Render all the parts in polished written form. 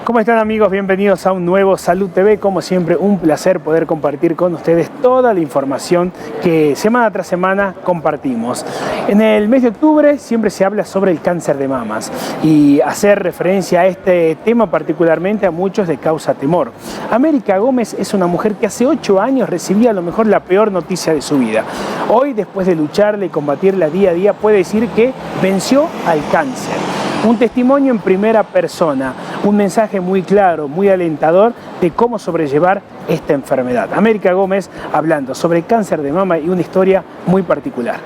¿Cómo están, amigos? Bienvenidos a un nuevo Salud TV. Como siempre, un placer poder compartir con ustedes toda la información que semana tras semana compartimos. En el mes de octubre siempre se habla sobre el cáncer de mamas y hacer referencia a este tema particularmente a muchos le causa temor. América Gómez es una mujer que hace 8 años recibía a lo mejor la peor noticia de su vida. Hoy, después de lucharla y combatirla día a día, puede decir que venció al cáncer. Un testimonio en primera persona, un mensaje muy claro, muy alentador de cómo sobrellevar esta enfermedad. América Gómez hablando sobre cáncer de mama y una historia muy particular.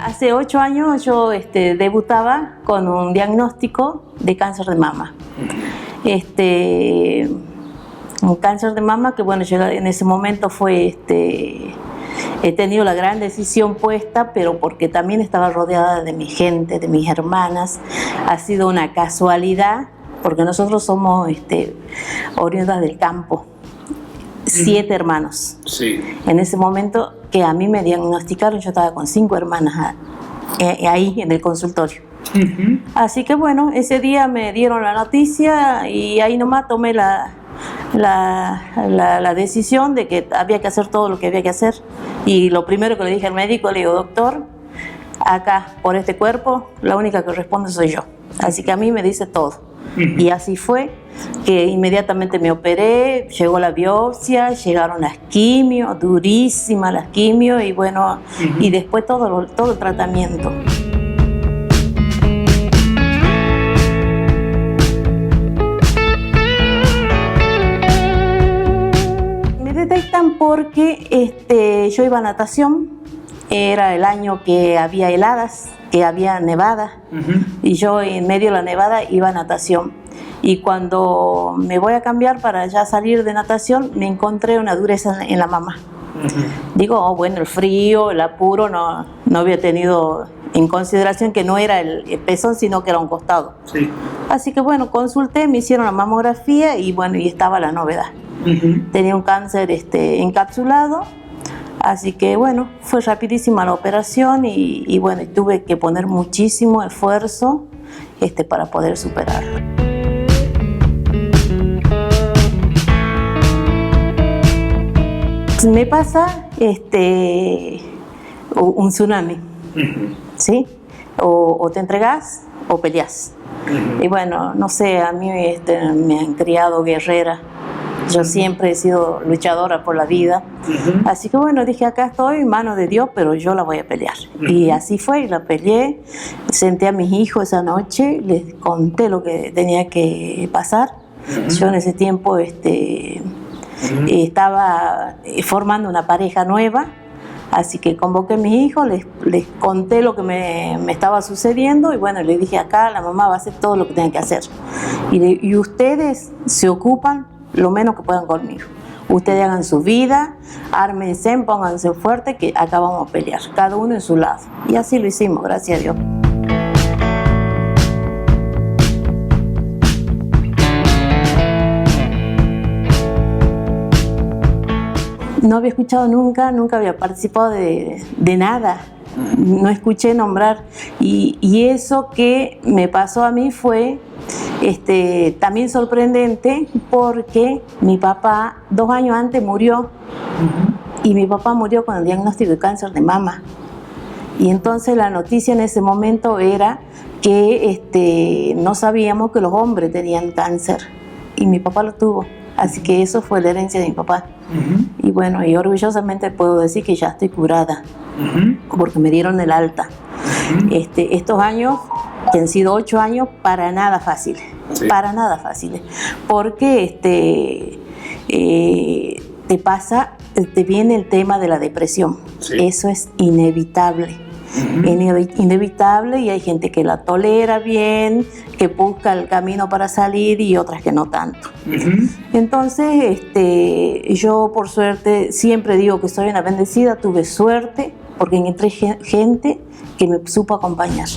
Hace 8 años yo debutaba con un diagnóstico de cáncer de mama. Un cáncer de mama que, bueno, yo en ese momento fue, he tenido la gran decisión puesta, pero porque también estaba rodeada de mi gente, de mis hermanas. Ha sido una casualidad, porque nosotros somos oriundas del campo. 7 hermanos. Sí. En ese momento que a mí me diagnosticaron, yo estaba con 5 hermanas ahí en el consultorio. Así que bueno, ese día me dieron la noticia y ahí nomás tomé la decisión de que había que hacer todo lo que había que hacer. Y lo primero que le dije al médico, le digo: doctor, acá por este cuerpo la única que responde soy yo, así que a mí me dice todo. Y así fue, que inmediatamente me operé, llegó la biopsia, llegaron las quimios, durísimas las quimios, y bueno, y después todo el tratamiento. Me detectan porque yo iba a natación, era el año que había heladas, que había nevada, y yo en medio de la nevada iba a natación. Y cuando me voy a cambiar para ya salir de natación, me encontré una dureza en la mama. Digo, oh, bueno, el frío, el apuro, no había tenido en consideración que no era el pezón, sino que era un costado. Sí. Así que bueno, consulté, me hicieron la mamografía y bueno, y estaba la novedad. Tenía un cáncer encapsulado. Así que bueno, fue rapidísima la operación y bueno, tuve que poner muchísimo esfuerzo para poder superarlo. Me pasa un tsunami, ¿sí? O te entregas o peleas. Y bueno, no sé, a mí me han criado guerrera. Yo siempre he sido luchadora por la vida. Así que bueno, dije, acá estoy, mano de Dios, pero yo la voy a pelear. Y así fue, y la peleé. Senté a mis hijos esa noche, les conté lo que tenía que pasar. Yo en ese tiempo estaba formando una pareja nueva. Así que convoqué a mis hijos, les conté lo que me estaba sucediendo y bueno, les dije, acá la mamá va a hacer todo lo que tenga que hacer. Y ustedes se ocupan lo menos que puedan conmigo. Ustedes hagan su vida, ármense, pónganse fuerte, que acá vamos a pelear, cada uno en su lado. Y así lo hicimos, gracias a Dios. No había escuchado nunca había participado de nada. No escuché nombrar. Y eso que me pasó a mí fue también sorprendente, porque mi papá 2 años antes murió. Y mi papá murió con el diagnóstico de cáncer de mama. Y entonces la noticia en ese momento era que no sabíamos que los hombres tenían cáncer. Y mi papá lo tuvo. Así que eso fue la herencia de mi papá. Y bueno, y orgullosamente puedo decir que ya estoy curada, porque me dieron el alta. Estos años, que han sido 8 años, para nada fáciles, para nada fáciles, porque te viene el tema de la depresión. Eso es inevitable. Inevitable, y hay gente que la tolera bien, que busca el camino para salir, y otras que no tanto. Entonces, yo por suerte siempre digo que soy una bendecida, tuve suerte porque encontré gente que me supo acompañar.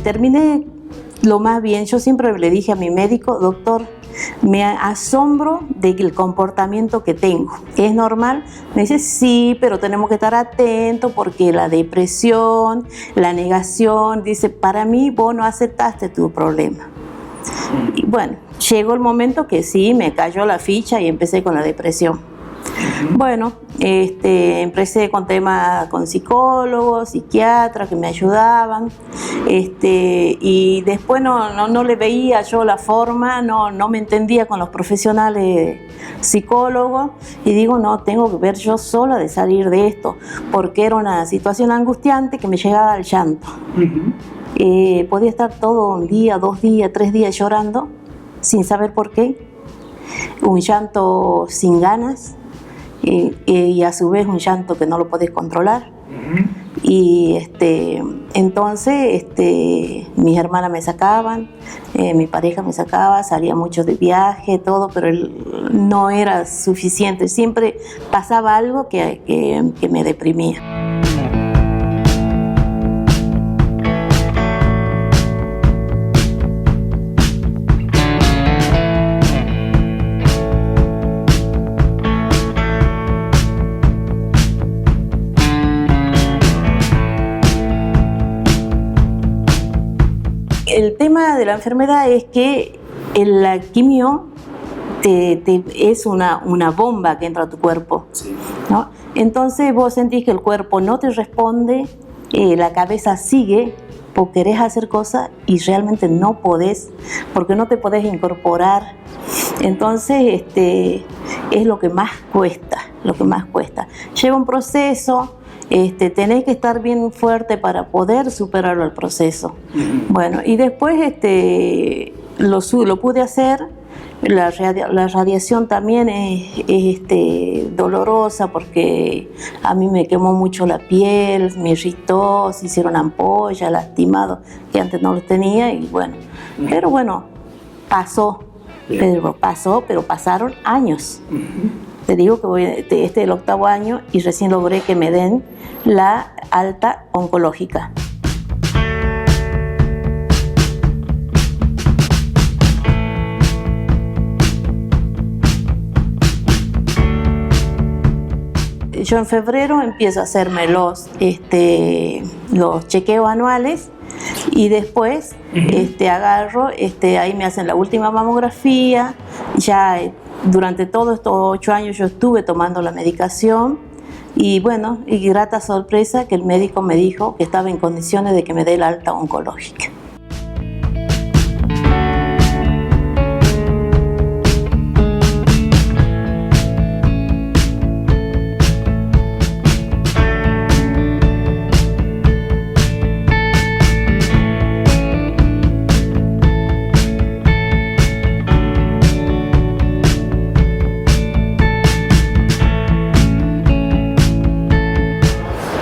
terminé lo más bien. Yo siempre le dije a mi médico: doctor, me asombro del comportamiento que tengo. ¿Es normal? Me dice: sí, pero tenemos que estar atentos porque la depresión, la negación, dice, para mí vos no aceptaste tu problema. Y bueno, llegó el momento que sí, me cayó la ficha y empecé con la depresión. Bueno, empecé con temas con psicólogos, psiquiatras que me ayudaban, y después no le veía yo la forma, no me entendía con los profesionales psicólogos, y digo, no, tengo que ver yo sola de salir de esto, porque era una situación angustiante que me llegaba al llanto. Podía estar todo un día, 2 días, 3 días llorando sin saber por qué, un llanto sin ganas, y a su vez un llanto que no lo podés controlar. Y entonces mis hermanas me sacaban, mi pareja me sacaba, salía mucho de viaje, todo, pero no era suficiente, siempre pasaba algo que me deprimía. El tema de la enfermedad es que la quimio es una bomba que entra a tu cuerpo, ¿no? Entonces vos sentís que el cuerpo no te responde, la cabeza sigue, vos querés hacer cosas y realmente no podés, porque no te podés incorporar. Entonces es lo que más cuesta, Lleva un proceso. Tenés que estar bien fuerte para poder superarlo el proceso. Bueno, y después lo pude hacer. La radiación también es dolorosa porque a mí me quemó mucho la piel, me irritó, se hicieron ampollas, lastimado, que antes no lo tenía, y bueno, pero bueno, pasó, pero pasaron años. Te digo que este es el 8º año y recién logré que me den la alta oncológica. Yo en febrero empiezo a hacerme los chequeos anuales y después agarro, ahí me hacen la última mamografía. Ya durante todos estos 8 años yo estuve tomando la medicación y bueno, y grata sorpresa que el médico me dijo que estaba en condiciones de que me dé la alta oncológica.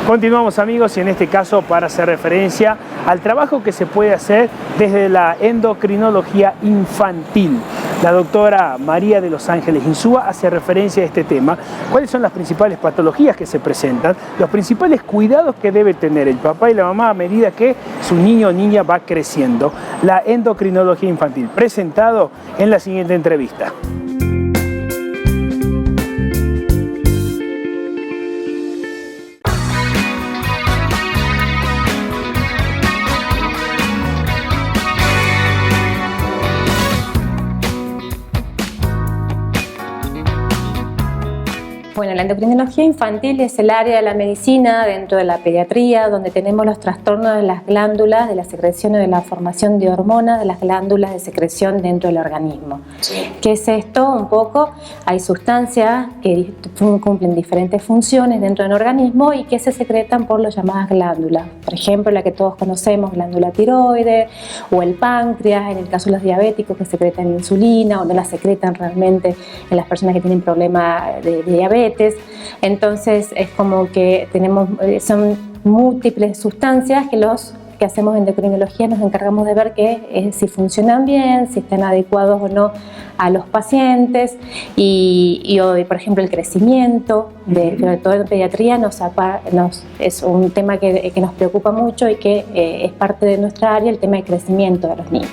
Continuamos, amigos, y en este caso para hacer referencia al trabajo que se puede hacer desde la endocrinología infantil. La doctora María de los Ángeles Insúa hace referencia a este tema. ¿Cuáles son las principales patologías que se presentan? Los principales cuidados que debe tener el papá y la mamá a medida que su niño o niña va creciendo. La endocrinología infantil, presentado en la siguiente entrevista. Bueno, la endocrinología infantil es el área de la medicina dentro de la pediatría donde tenemos los trastornos de las glándulas, de la secreción o de la formación de hormonas de las glándulas de secreción dentro del organismo. Sí. ¿Qué es esto? Un poco, hay sustancias que cumplen diferentes funciones dentro del organismo y que se secretan por las llamadas glándulas. Por ejemplo, la que todos conocemos, glándula tiroides o el páncreas, en el caso de los diabéticos que secretan insulina o no la secretan realmente en las personas que tienen problemas de diabetes. Entonces es como que son múltiples sustancias que los que hacemos endocrinología nos encargamos de ver que si funcionan bien, si están adecuados o no a los pacientes y hoy, por ejemplo, el crecimiento, sobre todo en pediatría, es un tema que nos preocupa mucho y que es parte de nuestra área, el tema del crecimiento de los niños.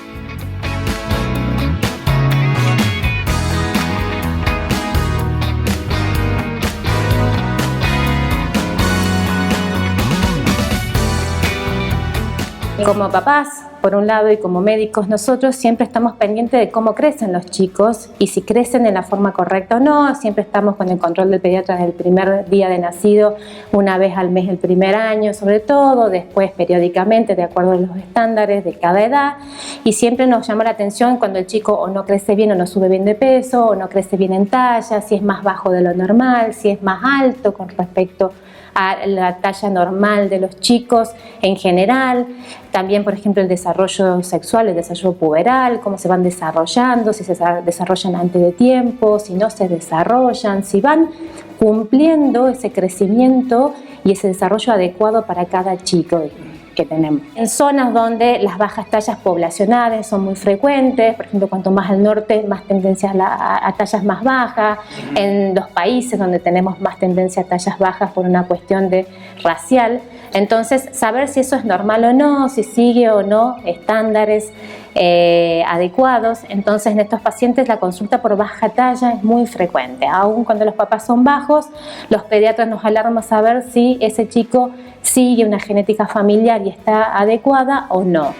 Como papás, por un lado, y como médicos, nosotros siempre estamos pendientes de cómo crecen los chicos y si crecen de la forma correcta o no. Siempre estamos con el control del pediatra desde el primer día de nacido, una vez al mes el primer año sobre todo, después periódicamente de acuerdo a los estándares de cada edad, y siempre nos llama la atención cuando el chico o no crece bien o no sube bien de peso o no crece bien en talla, si es más bajo de lo normal, si es más alto con respecto a la talla normal de los chicos en general. También, por ejemplo, el desarrollo sexual, el desarrollo puberal, cómo se van desarrollando, si se desarrollan antes de tiempo, si no se desarrollan, si van cumpliendo ese crecimiento y ese desarrollo adecuado para cada chico que tenemos. En zonas donde las bajas tallas poblacionales son muy frecuentes, por ejemplo, cuanto más al norte, más tendencia a tallas más bajas. En los países donde tenemos más tendencia a tallas bajas por una cuestión racial. Entonces, saber si eso es normal o no, si sigue o no estándares adecuados. Entonces, en estos pacientes la consulta por baja talla es muy frecuente. Aún cuando los papás son bajos, los pediatras nos alarman saber si ese chico sigue una genética familiar y está adecuada o no.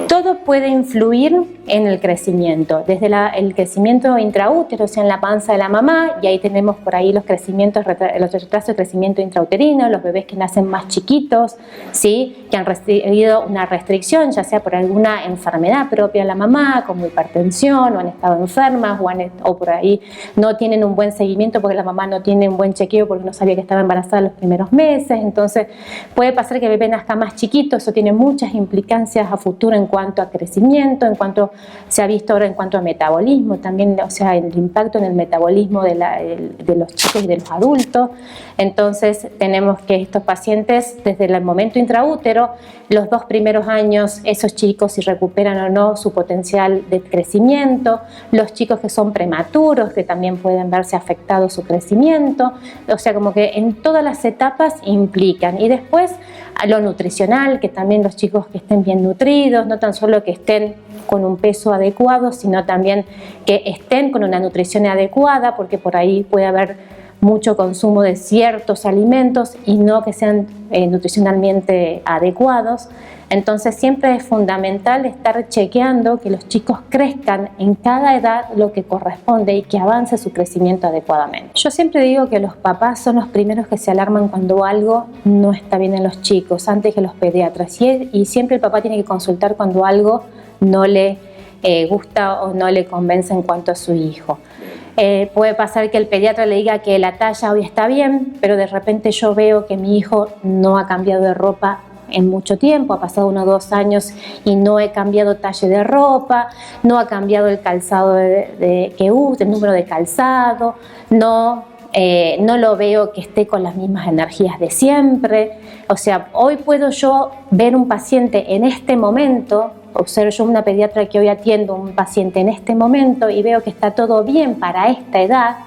Todo puede influir en el crecimiento, desde el crecimiento intraútero, o sea, en la panza de la mamá, y ahí tenemos por ahí los retrasos de crecimiento intrauterino, los bebés que nacen más chiquitos, ¿sí? Que han recibido una restricción, ya sea por alguna enfermedad propia de la mamá, como hipertensión, o han estado enfermas, o por ahí no tienen un buen seguimiento porque la mamá no tiene un buen chequeo porque no sabía que estaba embarazada los primeros meses. Entonces puede pasar que el bebé nazca más chiquito, eso tiene muchas implicancias a futuro en cuanto a crecimiento, en cuanto se ha visto ahora en cuanto a metabolismo también, o sea, el impacto en el metabolismo de los chicos y de los adultos. Entonces tenemos que estos pacientes desde el momento intraútero, los 2 primeros años, esos chicos si recuperan o no su potencial de crecimiento, los chicos que son prematuros que también pueden verse afectado su crecimiento, o sea, como que en todas las etapas implican. Y después a lo nutricional, que también los chicos que estén bien nutridos, no tan solo que estén con un peso adecuado, sino también que estén con una nutrición adecuada, porque por ahí puede haber mucho consumo de ciertos alimentos y no que sean nutricionalmente adecuados. Entonces siempre es fundamental estar chequeando que los chicos crezcan en cada edad lo que corresponde y que avance su crecimiento adecuadamente. Yo siempre digo que los papás son los primeros que se alarman cuando algo no está bien en los chicos, antes que los pediatras. Y siempre el papá tiene que consultar cuando algo no le gusta o no le convence en cuanto a su hijo. Puede pasar que el pediatra le diga que la talla hoy está bien, pero de repente yo veo que mi hijo no ha cambiado de ropa en mucho tiempo, ha pasado 1 o 2 años y no he cambiado talle de ropa, no ha cambiado el calzado que usa, el número de calzado, no lo veo que esté con las mismas energías de siempre. O sea, hoy puedo yo ver un paciente en este momento, o ser yo una pediatra que hoy atiendo un paciente en este momento y veo que está todo bien para esta edad,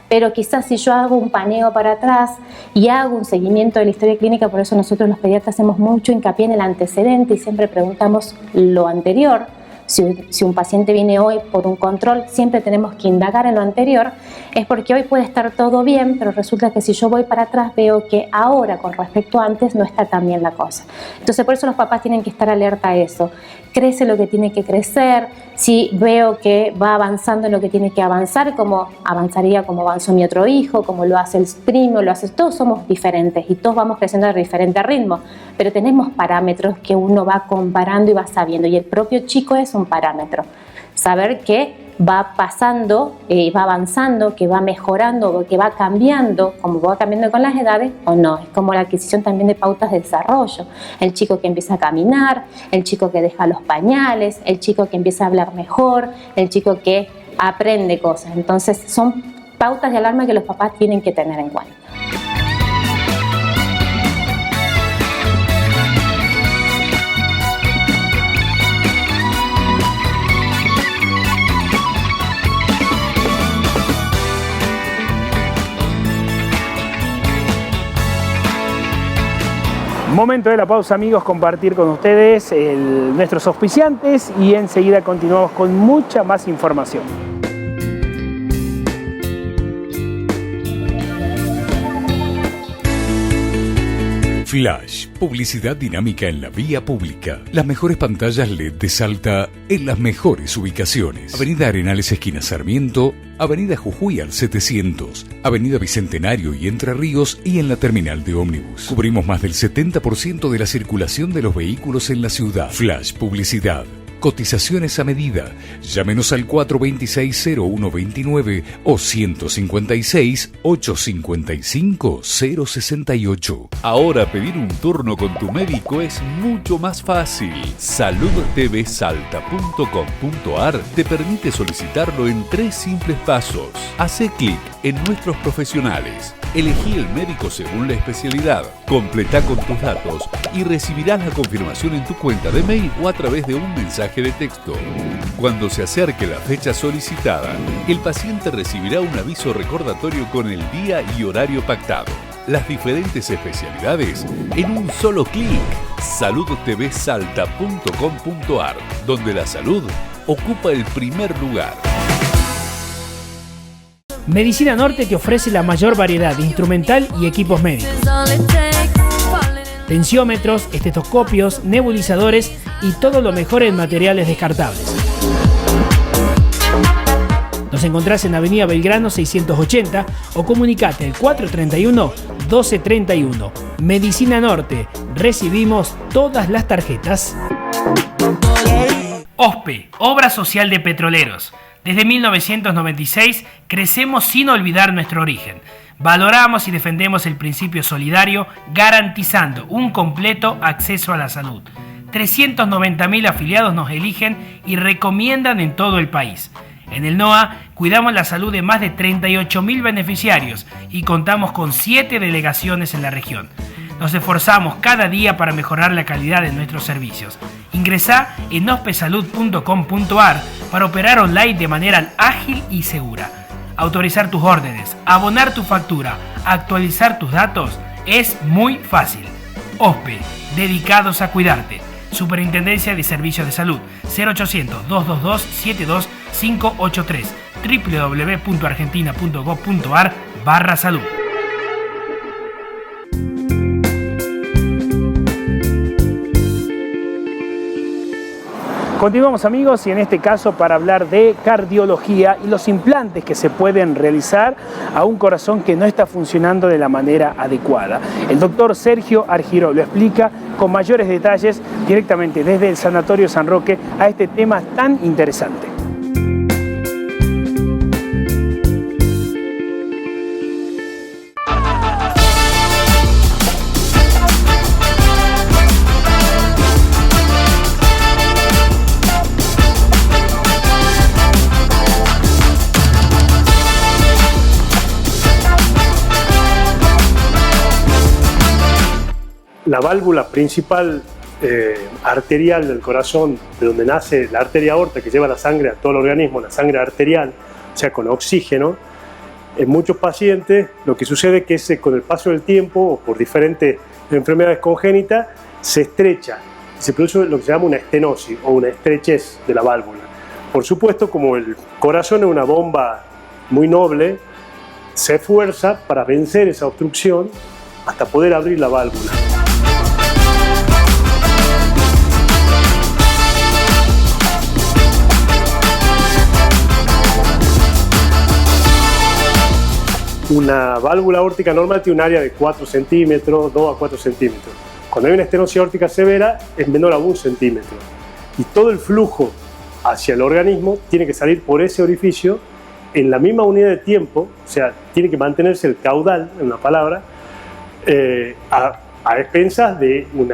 pero quizás si yo hago un paneo para atrás y hago un seguimiento de la historia clínica, por eso nosotros los pediatras hacemos mucho hincapié en el antecedente y siempre preguntamos lo anterior. Si un paciente viene hoy por un control, siempre tenemos que indagar en lo anterior, es porque hoy puede estar todo bien, pero resulta que si yo voy para atrás veo que ahora con respecto a antes no está tan bien la cosa. Entonces por eso los papás tienen que estar alerta a eso. Crece lo que tiene que crecer, si veo que va avanzando en lo que tiene que avanzar, como avanzaría como avanzó mi otro hijo, como lo hace el primo, todos somos diferentes y todos vamos creciendo a diferente ritmo, pero tenemos parámetros que uno va comparando y va sabiendo, y el propio chico es un parámetro. Saber que va pasando, va avanzando, que va mejorando, que va cambiando, como va cambiando con las edades o no. Es como la adquisición también de pautas de desarrollo. El chico que empieza a caminar, el chico que deja los pañales, el chico que empieza a hablar mejor, el chico que aprende cosas. Entonces son pautas de alarma que los papás tienen que tener en cuenta. Momento de la pausa, amigos, compartir con ustedes nuestros auspiciantes y enseguida continuamos con mucha más información. Flash, publicidad dinámica en la vía pública. Las mejores pantallas LED de Salta en las mejores ubicaciones. Avenida Arenales, esquina Sarmiento, Avenida Jujuy al 700, Avenida Bicentenario y Entre Ríos y en la terminal de ómnibus. Cubrimos más del 70% de la circulación de los vehículos en la ciudad. Flash, publicidad. Cotizaciones a medida. Llámenos al 426-0129 o 156-855-068. Ahora pedir un turno con tu médico es mucho más fácil. saludtvsalta.com.ar te permite solicitarlo en 3 simples pasos. Hacé clic en nuestros profesionales. Elegí el médico según la especialidad. Completa con tus datos y recibirás la confirmación en tu cuenta de mail o a través de un mensaje de texto. Cuando se acerque la fecha solicitada, el paciente recibirá un aviso recordatorio con el día y horario pactado. Las diferentes especialidades en un solo clic. saludtvsalta.com.ar, donde la salud ocupa el primer lugar. Medicina Norte te ofrece la mayor variedad de instrumental y equipos médicos. Tensiómetros, estetoscopios, nebulizadores y todo lo mejor en materiales descartables. Nos encontrás en Avenida Belgrano 680 o comunicate al 431-1231. Medicina Norte, recibimos todas las tarjetas. OSPE, Obra Social de Petroleros. Desde 1996 crecemos sin olvidar nuestro origen. Valoramos y defendemos el principio solidario, garantizando un completo acceso a la salud. 390.000 afiliados nos eligen y recomiendan en todo el país. En el NOA cuidamos la salud de más de 38.000 beneficiarios y contamos con 7 delegaciones en la región. Nos esforzamos cada día para mejorar la calidad de nuestros servicios. Ingresá en ospesalud.com.ar para operar online de manera ágil y segura. Autorizar tus órdenes, abonar tu factura, actualizar tus datos es muy fácil. OSPE, dedicados a cuidarte. Superintendencia de Servicios de Salud, 0800-222-72583, www.argentina.gov.ar/salud. Continuamos, amigos, y en este caso para hablar de cardiología y los implantes que se pueden realizar a un corazón que no está funcionando de la manera adecuada. El doctor Sergio Argiró lo explica con mayores detalles directamente desde el Sanatorio San Roque a este tema tan interesante. La válvula principal arterial del corazón, de donde nace la arteria aorta que lleva la sangre a todo el organismo, la sangre arterial, o sea, con oxígeno, en muchos pacientes lo que sucede es que con el paso del tiempo o por diferentes enfermedades congénitas se estrecha, se produce lo que se llama una estenosis o una estrechez de la válvula. Por supuesto, como el corazón es una bomba muy noble, se esfuerza para vencer esa obstrucción hasta poder abrir la válvula. Una válvula aórtica normal tiene un área de 4 centímetros, 2 a 4 centímetros. Cuando hay una estenosis aórtica severa es menor a 1 centímetro. Y todo el flujo hacia el organismo tiene que salir por ese orificio en la misma unidad de tiempo, o sea, tiene que mantenerse el caudal, en una palabra, a expensas de un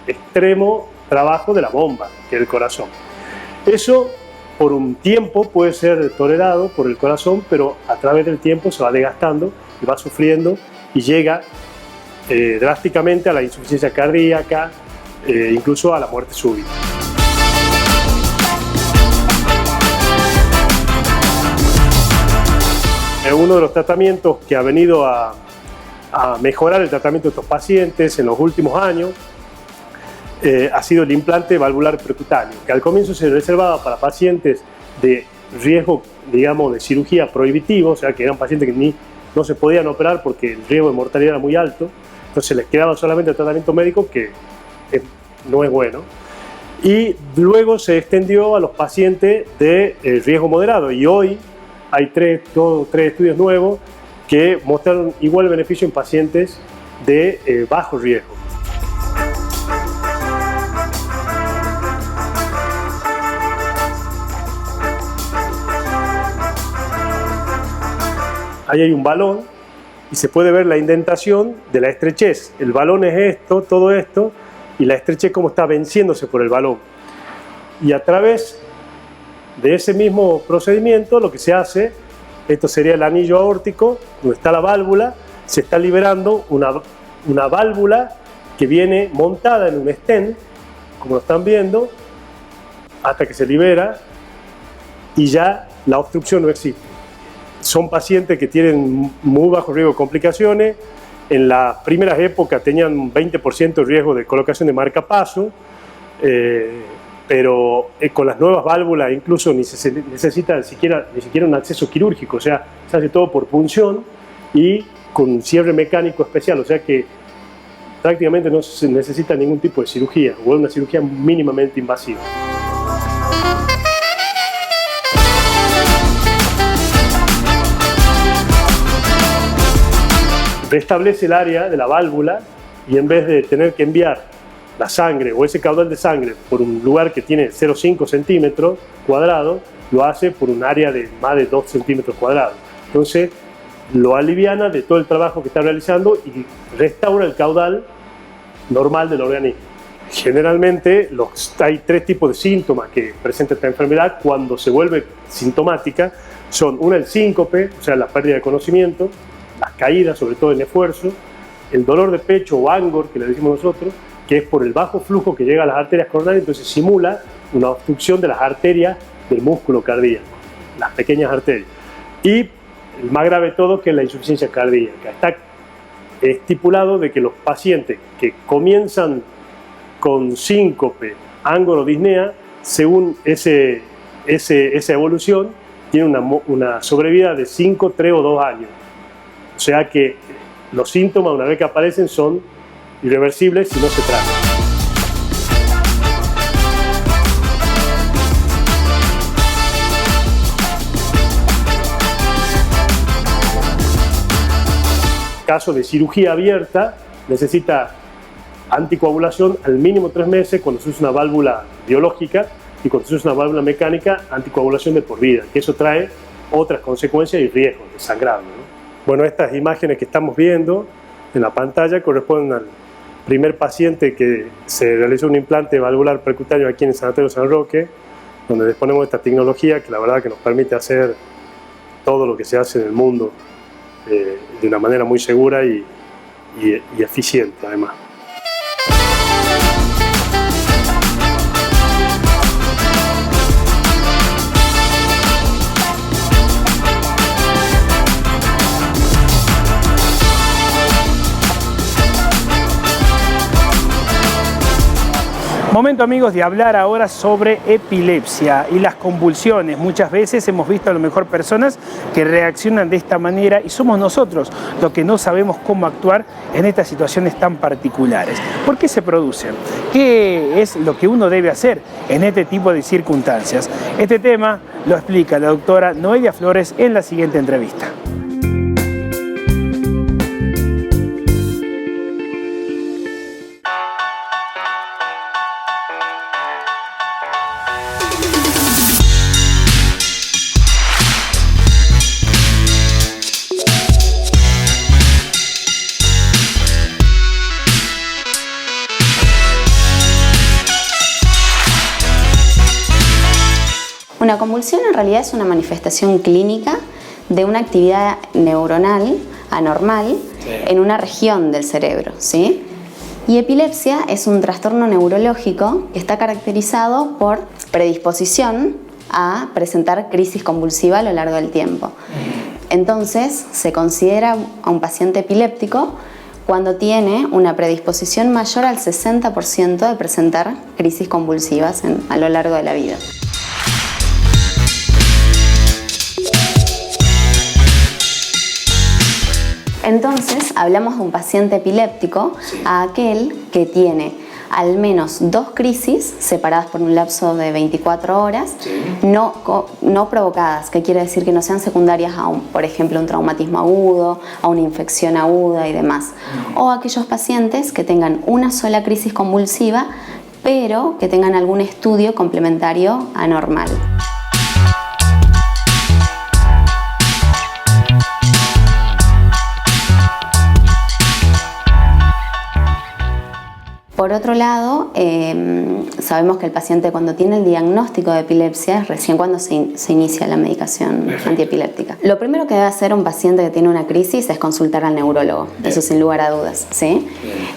extremo trabajo de la bomba, que es el corazón. Eso por un tiempo puede ser tolerado por el corazón, pero a través del tiempo se va desgastando y va sufriendo y llega drásticamente a la insuficiencia cardíaca, incluso a la muerte súbita. Uno de los tratamientos que ha venido a mejorar el tratamiento de estos pacientes en los últimos años ha sido el implante valvular percutáneo, que al comienzo se reservaba para pacientes de riesgo, digamos, de cirugía prohibitivo, o sea, que eran pacientes que no se podían operar porque el riesgo de mortalidad era muy alto, entonces les quedaba solamente el tratamiento médico, que no es bueno. Y luego se extendió a los pacientes de riesgo moderado, y hoy hay tres estudios nuevos que mostraron igual beneficio en pacientes de bajo riesgo. Ahí hay un balón y se puede ver la indentación de la estrechez. El balón es esto, todo esto, y la estrechez como está venciéndose por el balón. Y a través de ese mismo procedimiento lo que se hace, esto sería el anillo aórtico, donde está la válvula, se está liberando una válvula que viene montada en un stent, como lo están viendo, hasta que se libera y ya la obstrucción no existe. Son pacientes que tienen muy bajo riesgo de complicaciones. En las primeras épocas tenían un 20% de riesgo de colocación de marcapaso, pero con las nuevas válvulas incluso ni se necesita ni siquiera un acceso quirúrgico, o sea, se hace todo por punción y con un cierre mecánico especial, o sea que prácticamente no se necesita ningún tipo de cirugía, o una cirugía mínimamente invasiva. Restablece el área de la válvula y en vez de tener que enviar la sangre o ese caudal de sangre por un lugar que tiene 0,5 centímetros cuadrados, lo hace por un área de más de 2 centímetros cuadrados. Entonces lo aliviana de todo el trabajo que está realizando y restaura el caudal normal del organismo. Generalmente hay tres tipos de síntomas que presenta esta enfermedad cuando se vuelve sintomática. Son el síncope, o sea, la pérdida de conocimiento, las caídas, sobre todo en esfuerzo, el dolor de pecho o angor, que le decimos nosotros, que es por el bajo flujo que llega a las arterias coronarias, entonces simula una obstrucción de las arterias del músculo cardíaco, las pequeñas arterias. Y el más grave de todo, que es la insuficiencia cardíaca. Está estipulado de que los pacientes que comienzan con síncope, angor o disnea, según esa evolución, tienen una sobrevida de 5, 3 o 2 años. O sea que los síntomas, una vez que aparecen, son irreversibles si no se tratan. Caso de cirugía abierta, necesita anticoagulación al mínimo 3 meses cuando se usa una válvula biológica, y cuando se usa una válvula mecánica, anticoagulación de por vida, que eso trae otras consecuencias y riesgos de sangrado, ¿no? Bueno, estas imágenes que estamos viendo en la pantalla corresponden al primer paciente que se realizó un implante valvular percutáneo aquí en el Sanatorio San Roque, donde disponemos de esta tecnología que la verdad que nos permite hacer todo lo que se hace en el mundo de una manera muy segura y eficiente además. Momento, amigos, de hablar ahora sobre epilepsia y las convulsiones. Muchas veces hemos visto a lo mejor personas que reaccionan de esta manera y somos nosotros los que no sabemos cómo actuar en estas situaciones tan particulares. ¿Por qué se producen? ¿Qué es lo que uno debe hacer en este tipo de circunstancias? Este tema lo explica la doctora Noelia Flores en la siguiente entrevista. Una convulsión en realidad es una manifestación clínica de una actividad neuronal anormal en una región del cerebro, ¿sí? Y epilepsia es un trastorno neurológico que está caracterizado por predisposición a presentar crisis convulsiva a lo largo del tiempo. Entonces, se considera a un paciente epiléptico cuando tiene una predisposición mayor al 60% de presentar crisis convulsivas a lo largo de la vida. Entonces, hablamos de un paciente epiléptico, a aquel que tiene al menos 2 crisis separadas por un lapso de 24 horas, no provocadas, que quiere decir que no sean secundarias a, por ejemplo, un traumatismo agudo, a una infección aguda y demás. O aquellos pacientes que tengan una sola crisis convulsiva, pero que tengan algún estudio complementario anormal. Por otro lado, sabemos que el paciente cuando tiene el diagnóstico de epilepsia es recién cuando se inicia la medicación antiepiléptica. Lo primero que debe hacer un paciente que tiene una crisis es consultar al neurólogo, eso sin lugar a dudas, ¿sí?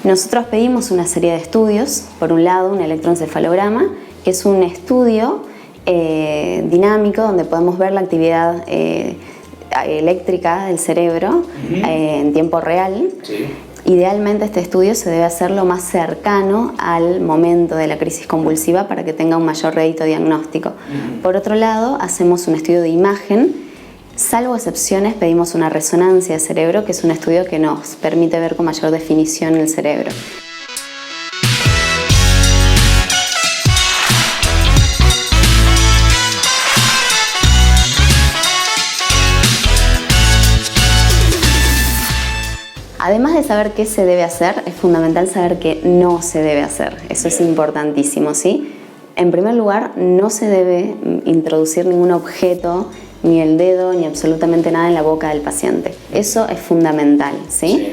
Nosotros pedimos una serie de estudios, por un lado un electroencefalograma, que es un estudio dinámico donde podemos ver la actividad eléctrica del cerebro en tiempo real. Idealmente este estudio se debe hacer lo más cercano al momento de la crisis convulsiva para que tenga un mayor rédito diagnóstico. Por otro lado, hacemos un estudio de imagen. Salvo excepciones, pedimos una resonancia de cerebro, que es un estudio que nos permite ver con mayor definición el cerebro. Además de saber qué se debe hacer, es fundamental saber qué no se debe hacer. Eso es importantísimo, ¿sí? En primer lugar, no se debe introducir ningún objeto, ni el dedo, ni absolutamente nada en la boca del paciente. Eso es fundamental, ¿sí?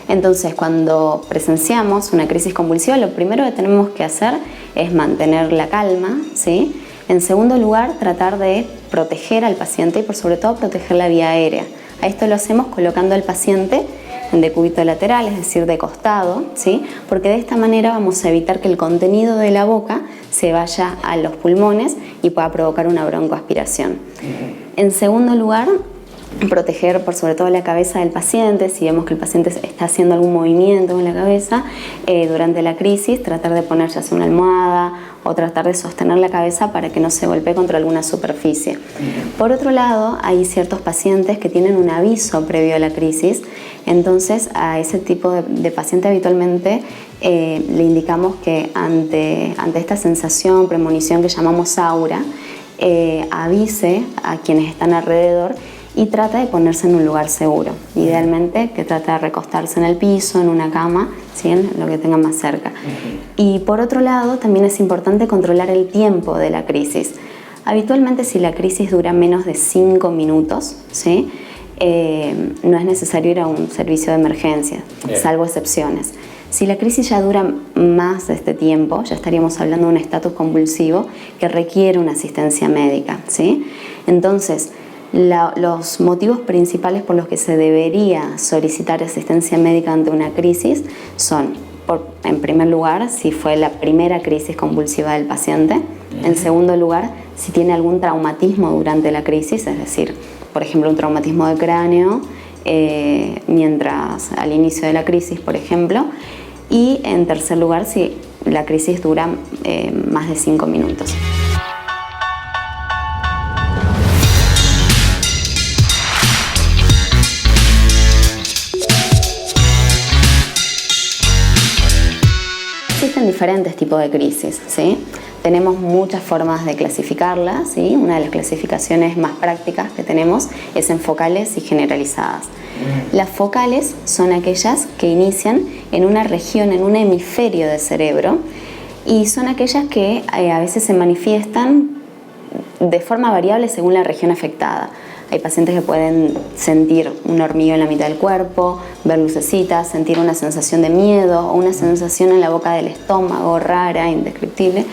Entonces, cuando presenciamos una crisis convulsiva, lo primero que tenemos que hacer es mantener la calma, ¿sí? En segundo lugar, tratar de proteger al paciente y por sobre todo proteger la vía aérea. A esto lo hacemos colocando al paciente en decúbito lateral, es decir, de costado, ¿sí? Porque de esta manera vamos a evitar que el contenido de la boca se vaya a los pulmones y pueda provocar una broncoaspiración. En segundo lugar, proteger por sobre todo la cabeza del paciente. Si vemos que el paciente está haciendo algún movimiento con la cabeza durante la crisis, tratar de poner ya sea una almohada o tratar de sostener la cabeza para que no se golpee contra alguna superficie. Por otro lado, hay ciertos pacientes que tienen un aviso previo a la crisis, entonces a ese tipo de paciente habitualmente le indicamos que ante esta sensación, premonición que llamamos aura, avise a quienes están alrededor y trata de ponerse en un lugar seguro. Idealmente que trata de recostarse en el piso, en una cama, ¿sí? En lo que tenga más cerca. Y por otro lado, también es importante controlar el tiempo de la crisis. Habitualmente, si la crisis dura menos de 5 minutos, ¿sí? No es necesario ir a un servicio de emergencia, salvo excepciones. Si la crisis ya dura más de este tiempo, ya estaríamos hablando de un estatus convulsivo que requiere una asistencia médica, ¿sí? Entonces, los motivos principales por los que se debería solicitar asistencia médica ante una crisis son, en primer lugar, si fue la primera crisis convulsiva del paciente. En segundo lugar, si tiene algún traumatismo durante la crisis, es decir, por ejemplo, un traumatismo de cráneo mientras al inicio de la crisis, por ejemplo. Y en tercer lugar, si la crisis dura más de 5 minutos. Existen diferentes tipos de crisis, ¿sí? Tenemos muchas formas de clasificarlas, ¿sí? Una de las clasificaciones más prácticas que tenemos es en focales y generalizadas. Las focales son aquellas que inician en una región, en un hemisferio del cerebro, y son aquellas que a veces se manifiestan de forma variable según la región afectada. Hay pacientes que pueden sentir un hormigueo en la mitad del cuerpo, ver lucecitas, sentir una sensación de miedo o una sensación en la boca del estómago rara, indescriptible,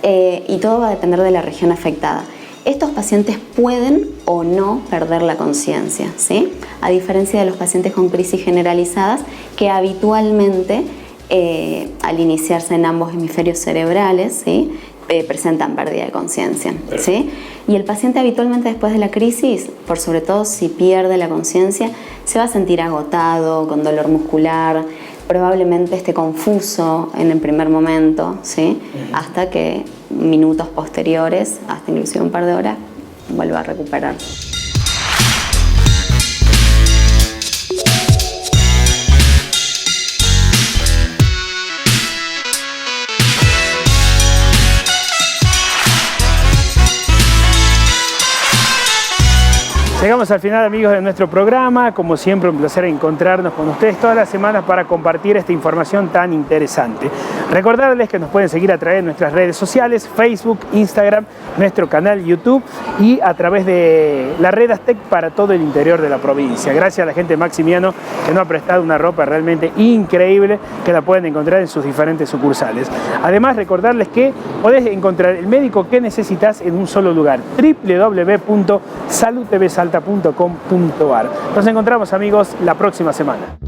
y todo va a depender de la región afectada. estos pacientes pueden o no perder la conciencia, ¿sí? A diferencia de los pacientes con crisis generalizadas que habitualmente al iniciarse en ambos hemisferios cerebrales, ¿sí? Presentan pérdida de conciencia, ¿sí? Y el paciente habitualmente después de la crisis, por sobre todo si pierde la conciencia, se va a sentir agotado, con dolor muscular, probablemente esté confuso en el primer momento, ¿sí? Hasta que minutos posteriores, hasta inclusive un par de horas, vuelva a recuperar. Llegamos al final, amigos, de nuestro programa. Como siempre, un placer encontrarnos con ustedes todas las semanas para compartir esta información tan interesante. Recordarles que nos pueden seguir a través de nuestras redes sociales, Facebook, Instagram, nuestro canal YouTube y a través de la red Aztec para todo el interior de la provincia. Gracias a la gente de Maximiano que nos ha prestado una ropa realmente increíble que la pueden encontrar en sus diferentes sucursales. Además, recordarles que podés encontrar el médico que necesitas en un solo lugar, www.saludtvsalta.com.ar. Nos encontramos, amigos, la próxima semana.